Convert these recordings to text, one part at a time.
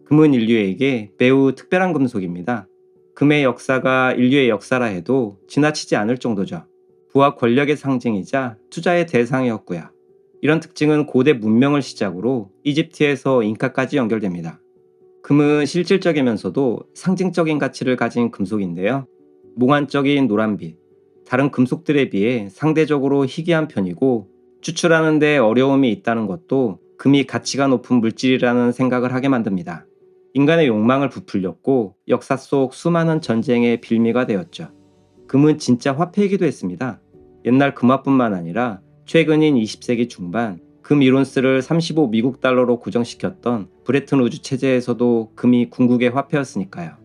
금은 인류에게 매우 특별한 금속입니다. 금의 역사가 인류의 역사라 해도 지나치지 않을 정도죠. 부와 권력의 상징이자 투자의 대상이었고요. 이런 특징은 고대 문명을 시작으로 이집트에서 잉카까지 연결됩니다. 금은 실질적이면서도 상징적인 가치를 가진 금속인데요. 몽환적인 노란빛, 다른 금속들에 비해 상대적으로 희귀한 편이고 추출하는 데 어려움이 있다는 것도 금이 가치가 높은 물질이라는 생각을 하게 만듭니다. 인간의 욕망을 부풀렸고 역사 속 수많은 전쟁의 빌미가 되었죠. 금은 진짜 화폐이기도 했습니다. 옛날 금화뿐만 아니라 최근인 20세기 중반 금 1온스를 35 미국 달러로 고정시켰던 브레튼 우즈 체제에서도 금이 궁극의 화폐였으니까요.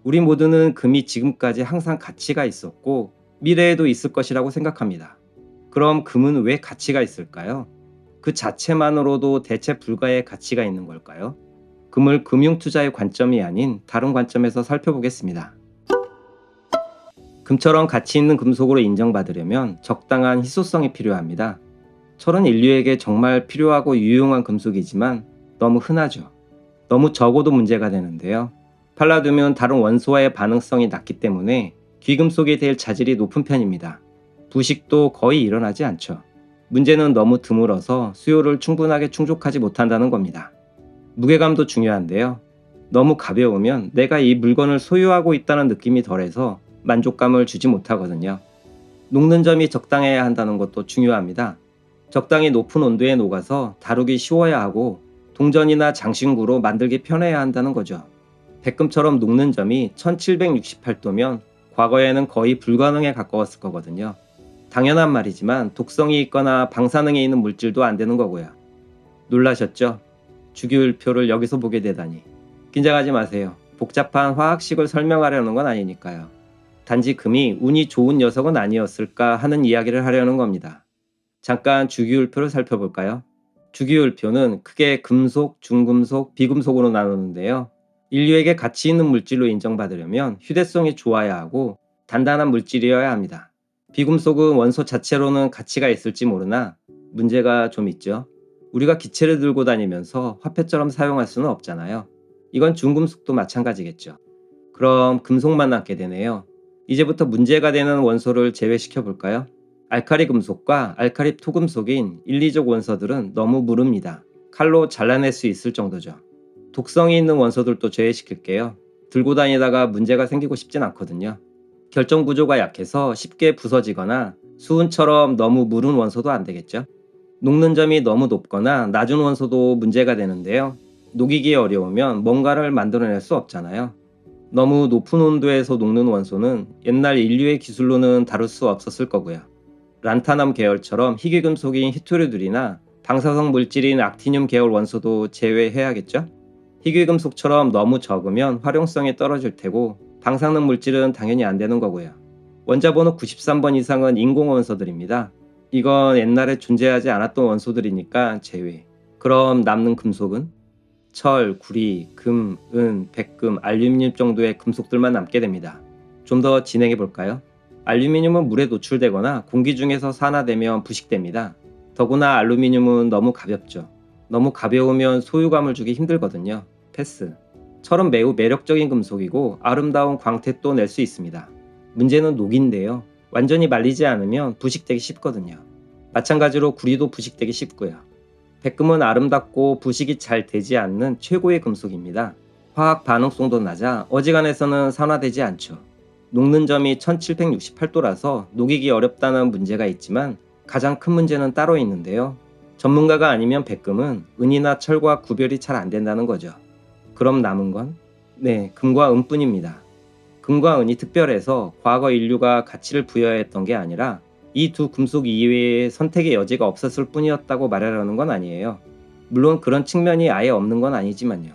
우리 모두는 금이 지금까지 항상 가치가 있었고 미래에도 있을 것이라고 생각합니다. 그럼 금은 왜 가치가 있을까요? 그 자체만으로도 대체 불가의 가치가 있는 걸까요? 금을 금융투자의 관점이 아닌 다른 관점에서 살펴보겠습니다. 금처럼 가치 있는 금속으로 인정받으려면 적당한 희소성이 필요합니다. 철은 인류에게 정말 필요하고 유용한 금속이지만 너무 흔하죠. 너무 적어도 문제가 되는데요. 팔라듐은 다른 원소와의 반응성이 낮기 때문에 귀금속이 될 자질이 높은 편입니다. 부식도 거의 일어나지 않죠. 문제는 너무 드물어서 수요를 충분하게 충족하지 못한다는 겁니다. 무게감도 중요한데요. 너무 가벼우면 내가 이 물건을 소유하고 있다는 느낌이 덜해서 만족감을 주지 못하거든요. 녹는 점이 적당해야 한다는 것도 중요합니다. 적당히 높은 온도에 녹아서 다루기 쉬워야 하고 동전이나 장신구로 만들기 편해야 한다는 거죠. 백금처럼 녹는 점이 1768도면 과거에는 거의 불가능에 가까웠을 거거든요. 당연한 말이지만 독성이 있거나 방사능에 있는 물질도 안 되는 거고요. 놀라셨죠? 주기율표를 여기서 보게 되다니. 긴장하지 마세요. 복잡한 화학식을 설명하려는 건 아니니까요. 단지 금이 운이 좋은 녀석은 아니었을까 하는 이야기를 하려는 겁니다. 잠깐 주기율표를 살펴볼까요? 주기율표는 크게 금속, 중금속, 비금속으로 나누는데요. 인류에게 가치 있는 물질로 인정받으려면 휴대성이 좋아야 하고 단단한 물질이어야 합니다. 비금속은 원소 자체로는 가치가 있을지 모르나 문제가 좀 있죠. 우리가 기체를 들고 다니면서 화폐처럼 사용할 수는 없잖아요. 이건 중금속도 마찬가지겠죠. 그럼 금속만 남게 되네요. 이제부터 문제가 되는 원소를 제외시켜 볼까요? 알카리 금속과 알카리 토금속인 인리적 원소들은 너무 무릅니다. 칼로 잘라낼 수 있을 정도죠. 독성이 있는 원소들도 제외시킬게요. 들고 다니다가 문제가 생기고 싶진 않거든요. 결정 구조가 약해서 쉽게 부서지거나 수은처럼 너무 무른 원소도 안 되겠죠. 녹는 점이 너무 높거나 낮은 원소도 문제가 되는데요. 녹이기 어려우면 뭔가를 만들어낼 수 없잖아요. 너무 높은 온도에서 녹는 원소는 옛날 인류의 기술로는 다룰 수 없었을 거고요. 란타넘 계열처럼 희귀금속인 히토류들이나 방사성 물질인 악티늄 계열 원소도 제외해야겠죠? 희귀금속처럼 너무 적으면 활용성이 떨어질 테고 방사능 물질은 당연히 안 되는 거고요. 원자번호 93번 이상은 인공원소들입니다. 이건 옛날에 존재하지 않았던 원소들이니까 제외. 그럼 남는 금속은? 철, 구리, 금, 은, 백금, 알루미늄 정도의 금속들만 남게 됩니다. 좀 더 진행해 볼까요? 알루미늄은 물에 노출되거나 공기 중에서 산화되면 부식됩니다. 더구나 알루미늄은 너무 가볍죠. 너무 가벼우면 소유감을 주기 힘들거든요. 패스. 철은 매우 매력적인 금속이고 아름다운 광택도 낼 수 있습니다. 문제는 녹인데요. 완전히 말리지 않으면 부식되기 쉽거든요. 마찬가지로 구리도 부식되기 쉽고요. 백금은 아름답고 부식이 잘 되지 않는 최고의 금속입니다. 화학 반응성도 낮아 어지간해서는 산화되지 않죠. 녹는 점이 1768도라서 녹이기 어렵다는 문제가 있지만 가장 큰 문제는 따로 있는데요. 전문가가 아니면 백금은 은이나 철과 구별이 잘 안 된다는 거죠. 그럼 남은 건? 네, 금과 은뿐입니다. 금과 은이 특별해서 과거 인류가 가치를 부여했던 게 아니라 이 두 금속 이외에 선택의 여지가 없었을 뿐이었다고 말하려는 건 아니에요. 물론 그런 측면이 아예 없는 건 아니지만요.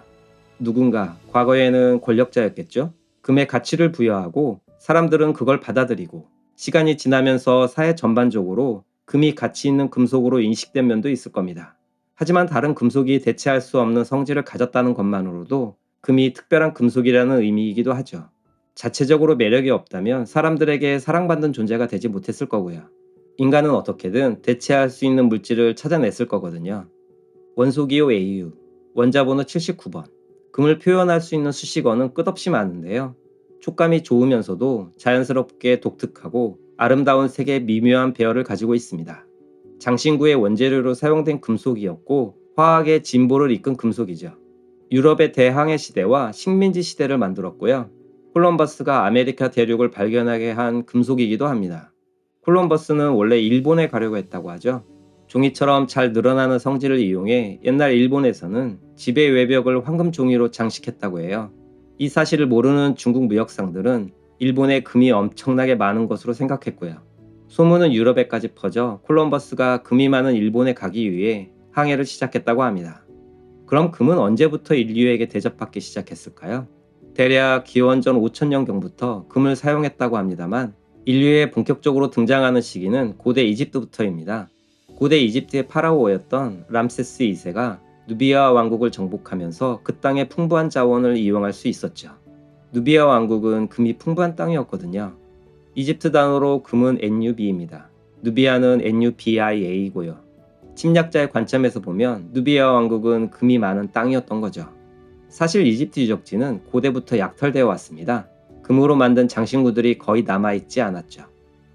누군가 과거에는 권력자였겠죠? 금의 가치를 부여하고 사람들은 그걸 받아들이고 시간이 지나면서 사회 전반적으로 금이 가치 있는 금속으로 인식된 면도 있을 겁니다. 하지만 다른 금속이 대체할 수 없는 성질을 가졌다는 것만으로도 금이 특별한 금속이라는 의미이기도 하죠. 자체적으로 매력이 없다면 사람들에게 사랑받는 존재가 되지 못했을 거고요. 인간은 어떻게든 대체할 수 있는 물질을 찾아냈을 거거든요. 원소기호 AU, 원자번호 79번. 금을 표현할 수 있는 수식어는 끝없이 많은데요. 촉감이 좋으면서도 자연스럽게 독특하고 아름다운 색의 미묘한 배열을 가지고 있습니다. 장신구의 원재료로 사용된 금속이었고 화학의 진보를 이끈 금속이죠. 유럽의 대항해 시대와 식민지 시대를 만들었고요. 콜럼버스가 아메리카 대륙을 발견하게 한 금속이기도 합니다. 콜럼버스는 원래 일본에 가려고 했다고 하죠. 종이처럼 잘 늘어나는 성질을 이용해 옛날 일본에서는 지배 외벽을 황금 종이로 장식했다고 해요. 이 사실을 모르는 중국 무역상들은 일본에 금이 엄청나게 많은 것으로 생각했고요. 소문은 유럽에까지 퍼져 콜럼버스가 금이 많은 일본에 가기 위해 항해를 시작했다고 합니다. 그럼 금은 언제부터 인류에게 대접받기 시작했을까요? 대략 기원전 5000년경부터 금을 사용했다고 합니다만 인류에 본격적으로 등장하는 시기는 고대 이집트부터입니다. 고대 이집트의 파라오였던 람세스 2세가 누비아 왕국을 정복하면서 그 땅의 풍부한 자원을 이용할 수 있었죠. 누비아 왕국은 금이 풍부한 땅이었거든요. 이집트 단어로 금은 NUB입니다. 누비아는 NUBIA고요. 침략자의 관점에서 보면 누비아 왕국은 금이 많은 땅이었던 거죠. 사실 이집트 유적지는 고대부터 약탈되어 왔습니다. 금으로 만든 장신구들이 거의 남아있지 않았죠.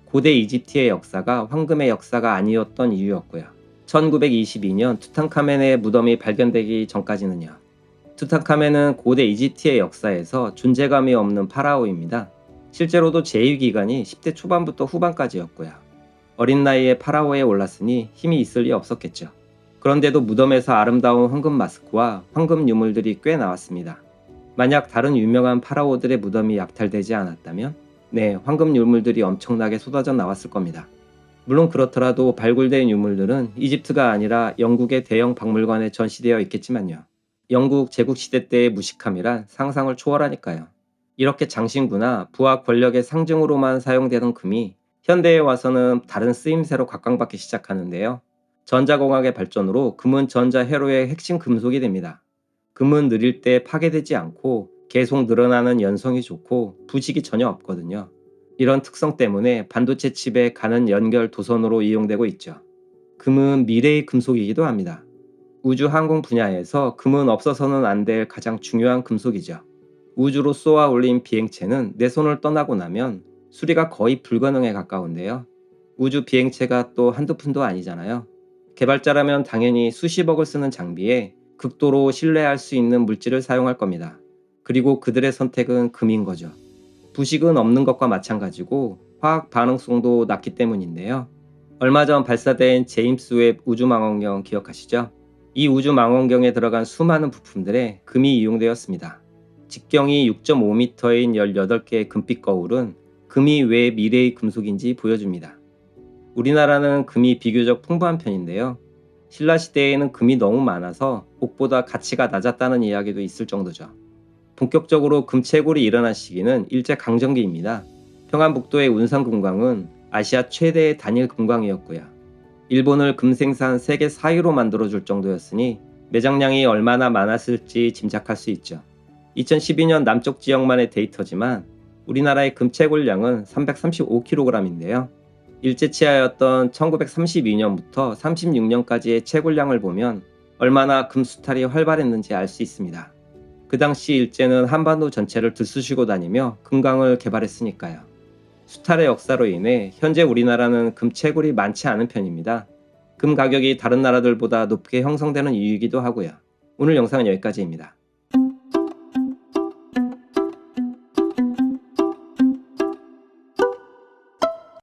고대 이집트의 역사가 황금의 역사가 아니었던 이유였고요. 1922년 투탕카멘의 무덤이 발견되기 전까지는요. 투탕카멘은 고대 이집트의 역사에서 존재감이 없는 파라오입니다. 실제로도 제위 기간이 10대 초반부터 후반까지였고요. 어린 나이에 파라오에 올랐으니 힘이 있을 리 없었겠죠. 그런데도 무덤에서 아름다운 황금 마스크와 황금 유물들이 꽤 나왔습니다. 만약 다른 유명한 파라오들의 무덤이 약탈되지 않았다면 황금 유물들이 엄청나게 쏟아져 나왔을 겁니다. 물론 그렇더라도 발굴된 유물들은 이집트가 아니라 영국의 대형 박물관에 전시되어 있겠지만요. 영국 제국시대 때의 무식함이란 상상을 초월하니까요. 이렇게 장신구나 부와 권력의 상징으로만 사용되던 금이 현대에 와서는 다른 쓰임새로 각광받기 시작하는데요. 전자공학의 발전으로 금은 전자회로의 핵심 금속이 됩니다. 금은 느릴 때 파괴되지 않고 계속 늘어나는 연성이 좋고 부식이 전혀 없거든요. 이런 특성 때문에 반도체 칩의 가는 연결 도선으로 이용되고 있죠. 금은 미래의 금속이기도 합니다. 우주 항공 분야에서 금은 없어서는 안 될 가장 중요한 금속이죠. 우주로 쏘아 올린 비행체는 내 손을 떠나고 나면 수리가 거의 불가능에 가까운데요. 우주 비행체가 또 한두 푼도 아니잖아요. 개발자라면 당연히 수십억을 쓰는 장비에 극도로 신뢰할 수 있는 물질을 사용할 겁니다. 그리고 그들의 선택은 금인 거죠. 부식은 없는 것과 마찬가지고 화학 반응성도 낮기 때문인데요. 얼마 전 발사된 제임스 웹 우주망원경 기억하시죠? 이 우주망원경에 들어간 수많은 부품들에 금이 이용되었습니다. 직경이 6.5m인 18개의 금빛 거울은 금이 왜 미래의 금속인지 보여줍니다. 우리나라는 금이 비교적 풍부한 편인데요. 신라시대에는 금이 너무 많아서 옥보다 가치가 낮았다는 이야기도 있을 정도죠. 본격적으로 금 채굴이 일어난 시기는 일제강점기입니다. 평안북도의 운산금광은 아시아 최대의 단일 금광이었고요. 일본을 금 생산 세계 4위로 만들어줄 정도였으니 매장량이 얼마나 많았을지 짐작할 수 있죠. 2012년 남쪽 지역만의 데이터지만 우리나라의 금 채굴량은 335kg인데요. 일제치하였던 1932년부터 36년까지의 채굴량을 보면 얼마나 금 수탈이 활발했는지 알 수 있습니다. 그 당시 일제는 한반도 전체를 들쑤시고 다니며 금강을 개발했으니까요. 수탈의 역사로 인해 현재 우리나라는 금 채굴이 많지 않은 편입니다. 금 가격이 다른 나라들보다 높게 형성되는 이유이기도 하고요. 오늘 영상은 여기까지입니다.